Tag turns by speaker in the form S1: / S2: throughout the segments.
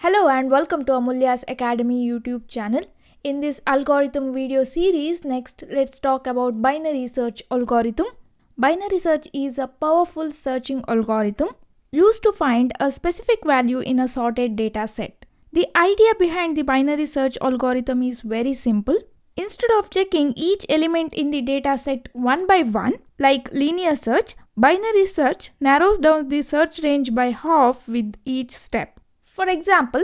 S1: Hello and welcome to Amulya's Academy YouTube channel. In this algorithm video series, next let's talk about binary search algorithm. Binary search is a powerful searching algorithm used to find a specific value in a sorted data set. The idea behind the binary search algorithm is very simple. Instead of checking each element in the data set one by one, like linear search, binary search narrows down the search range by half with each step. For example,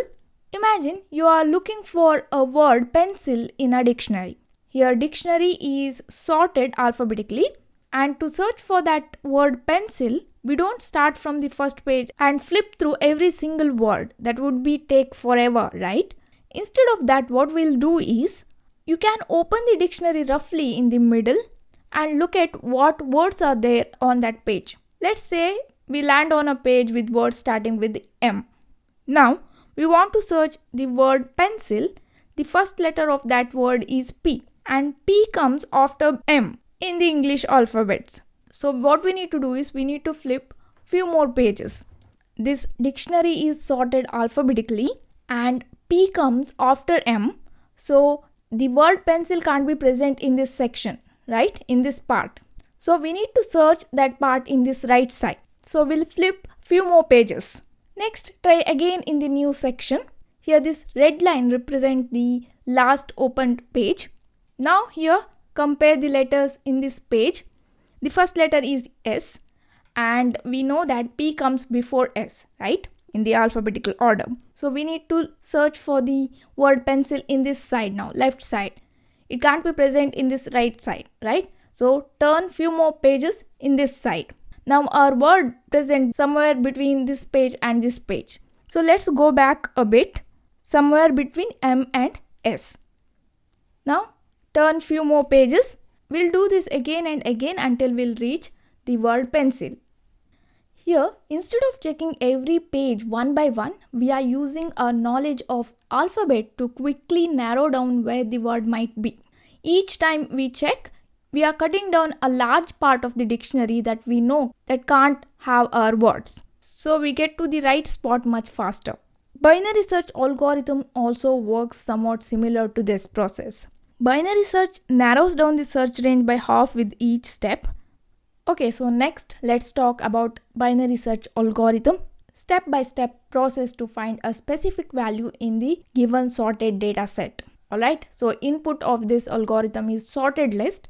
S1: imagine you are looking for a word pencil in a dictionary. Here dictionary is sorted alphabetically, and to search for that word pencil, we don't start from the first page and flip through every single word. That would be take forever, right? Instead of that, what we'll do is you can open the dictionary roughly in the middle and look at what words are there on that page. Let's say we land on a page with words starting with M. Now, we want to search the word pencil. The first letter of that word is P, and P comes after M in the English alphabets. So what we need to do is we need to flip few more pages. This dictionary is sorted alphabetically and P comes after M. So the word pencil can't be present in this section, right? In this part. So we need to search that part in this right side. So we'll flip few more pages. Next, try again in the new section. Here this red line represents the last opened page. Now here compare the letters in this page. The first letter is S and we know that P comes before S, right? In the alphabetical order. So we need to search for the word pencil in this side now, left side. It can't be present in this right side, right? So turn few more pages in this side. Now our word present somewhere between this page and this page. So let's go back a bit, somewhere between M and S. Now turn few more pages. We'll do this again and again until we'll reach the word pencil. Here, instead of checking every page one by one, we are using our knowledge of alphabet to quickly narrow down where the word might be. Each time we check, we are cutting down a large part of the dictionary that we know that can't have our words. So we get to the right spot much faster. Binary search algorithm also works somewhat similar to this process. Binary search narrows down the search range by half with each step. Okay, so next let's talk about binary search algorithm. Step-by-step process to find a specific value in the given sorted data set. Alright, so input of this algorithm is sorted list.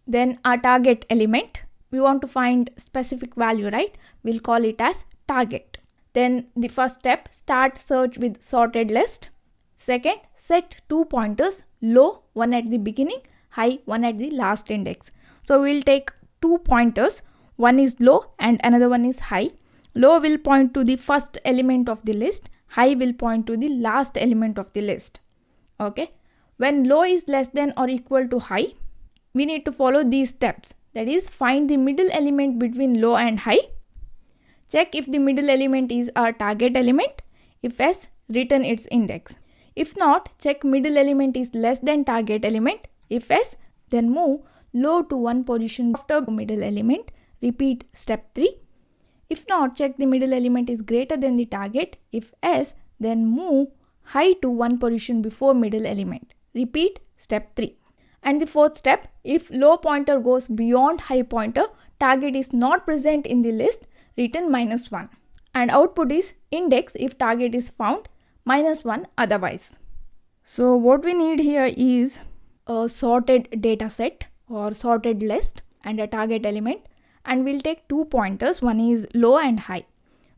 S1: Then our target element, we want to find specific value, right? We'll call it as target. Then the first step, start search with sorted list. Second, set two pointers, low, one at the beginning, high, one at the last index. So we'll take two pointers, one is low and another one is high. Low will point to the first element of the list, high will point to the last element of the list. Okay, when low is less than or equal to high, we need to follow these steps. That is, find the middle element between low and high. Check if the middle element is our target element. If yes, return its index. If not, check middle element is less than target element. If yes, then move low to one position after middle element. Repeat step 3. If not, check the middle element is greater than the target. If yes, then move high to one position before middle element. Repeat step 3. And the fourth step, if low pointer goes beyond high pointer, target is not present in the list, return -1. And output is index if target is found, -1 otherwise. So what we need here is a sorted data set or sorted list and a target element. And we'll take two pointers, one is low and high.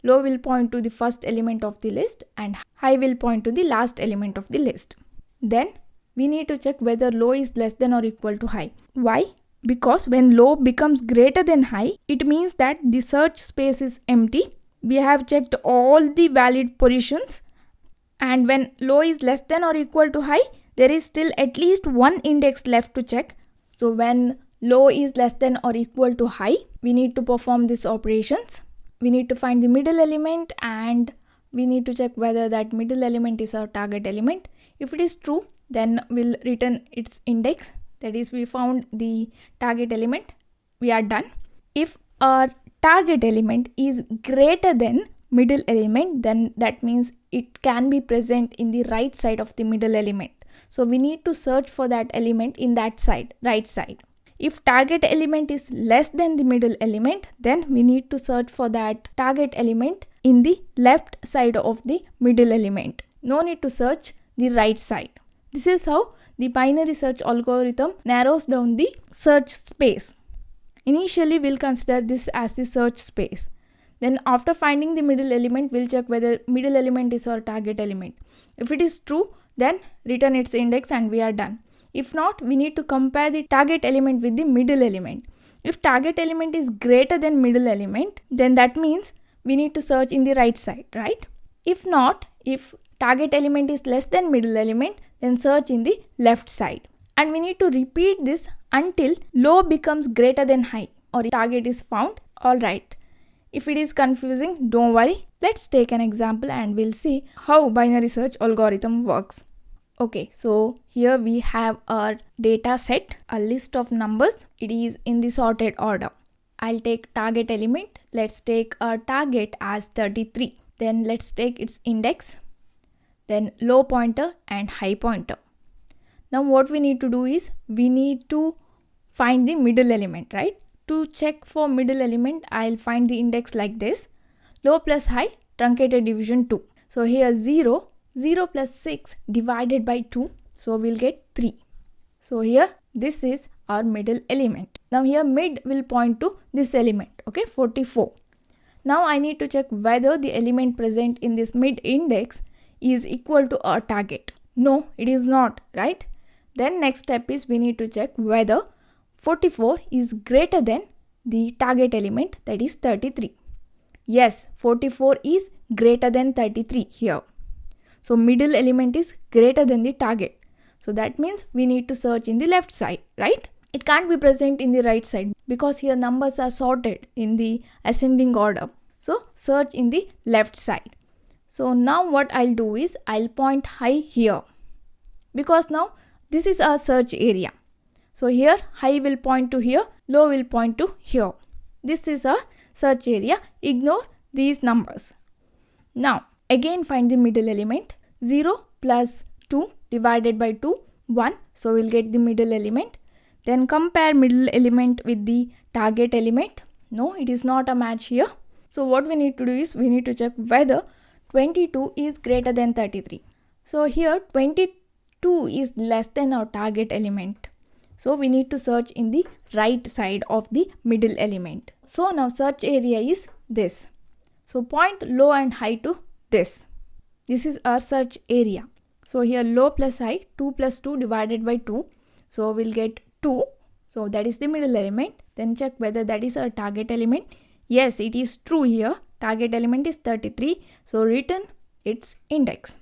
S1: Low will point to the first element of the list and high will point to the last element of the list. Then we need to check whether low is less than or equal to high. Why? Because when low becomes greater than high, it means that the search space is empty. We have checked all the valid positions, and when low is less than or equal to high, there is still at least one index left to check. So when low is less than or equal to high, we need to perform these operations. We need to find the middle element and we need to check whether that middle element is our target element. If it is true, then we'll return its index. That is, we found the target element. We are done. If our target element is greater than middle element, then that means it can be present in the right side of the middle element. So we need to search for that element in that side, right side. If target element is less than the middle element, then we need to search for that target element in the left side of the middle element. No need to search the right side. This is how the binary search algorithm narrows down the search space. Initially, we'll consider this as the search space. Then after finding the middle element, we'll check whether middle element is our target element. If it is true, then return its index and we are done. If not, we need to compare the target element with the middle element. If target element is greater than middle element, then that means we need to search in the right side, right? If not, if target element is less than middle element, then search in the left side. And we need to repeat this until low becomes greater than high or target is found. Alright. If it is confusing, don't worry. Let's take an example and we'll see how binary search algorithm works. Okay, so here we have our data set, a list of numbers. It is in the sorted order. I'll take target element. Let's take our target as 33. Then let's take its index, then low pointer and high pointer. Now what we need to do is we need to find the middle element, right? To check for middle element, I'll find the index like this. Low plus high, truncated division 2. So here 0 plus 6 divided by 2. So we'll get 3. So here this is our middle element. Now here mid will point to this element, okay, 44. Now I need to check whether the element present in this mid index is equal to our target. No, it is not, right? Then next step is we need to check whether 44 is greater than the target element, that is 33. Yes, 44 is greater than 33 here. So middle element is greater than the target. So that means we need to search in the left side, right? It can't be present in the right side because here numbers are sorted in the ascending order. So search in the left side. So now what I'll do is I'll point high here because now this is our search area. So here high will point to here, low will point to here. This is our search area. Ignore these numbers. Now again find the middle element. 0 plus 2 divided by 2, 1. So we'll get the middle element. Then compare middle element with the target element. No, it is not a match here. So what we need to do is we need to check whether 22 is greater than 33. So here 22 is less than our target element. So we need to search in the right side of the middle element. So now search area is this. So point low and high to this. This is our search area. So here low plus high, 2 plus 2 divided by 2. So we'll get 2. So that is the middle element. Then check whether that is our target element. Yes, it is true here. Target element is 33. So return its index.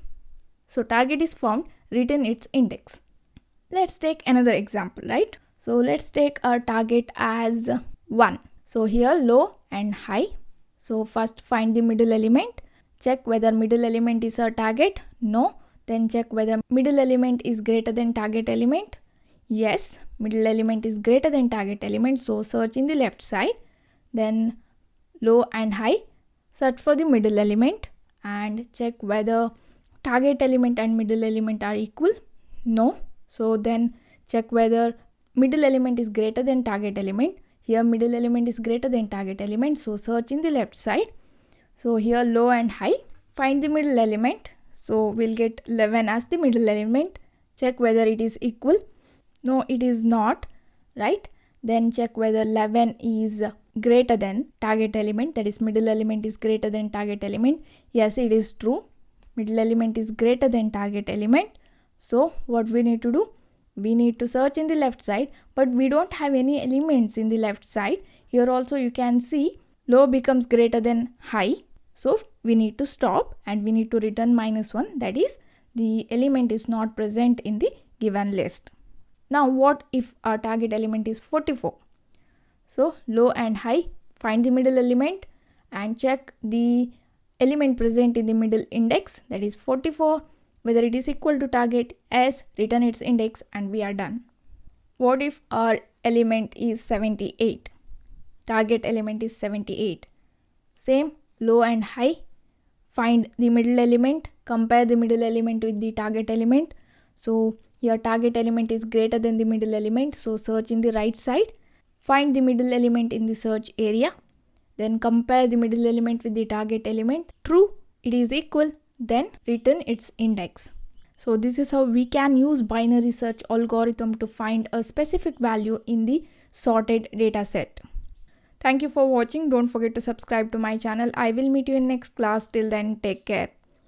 S1: So target is found, return its index. Let's take another example, right? So let's take our target as 1. So here low and high. So first find the middle element. Check whether middle element is our target. No. Then check whether middle element is greater than target element. Yes, middle element is greater than target element. So search in the left side. Then low and high. Search for the middle element and check whether target element and middle element are equal. No. So then check whether middle element is greater than target element. Here middle element is greater than target element. So search in the left side. So here low and high. Find the middle element. So we'll get 11 as the middle element. Check whether it is equal. No, it is not, right? Then check whether 11 is greater than target element, that is middle element is greater than target element. Yes, it is true. Middle element is greater than target element. So what we need to do? We need to search in the left side, but we don't have any elements in the left side. Here also you can see low becomes greater than high. So we need to stop and we need to return -1. That is, the element is not present in the given list. Now what if our target element is 44? So low and high, find the middle element and check the element present in the middle index, that is 44, whether it is equal to target. As return its index and we are done. What if our element is 78? Target element is 78. Same, low and high, find the middle element, compare the middle element with the target element. So your target element is greater than the middle element, so search in the right side. Find the middle element in the search area. Then compare the middle element with the target element. True, it is equal, then return its index. So this is how we can use binary search algorithm to find a specific value in the sorted data set. Thank you for watching. Don't forget to subscribe to my channel. I will meet you in next class. Till then, take care.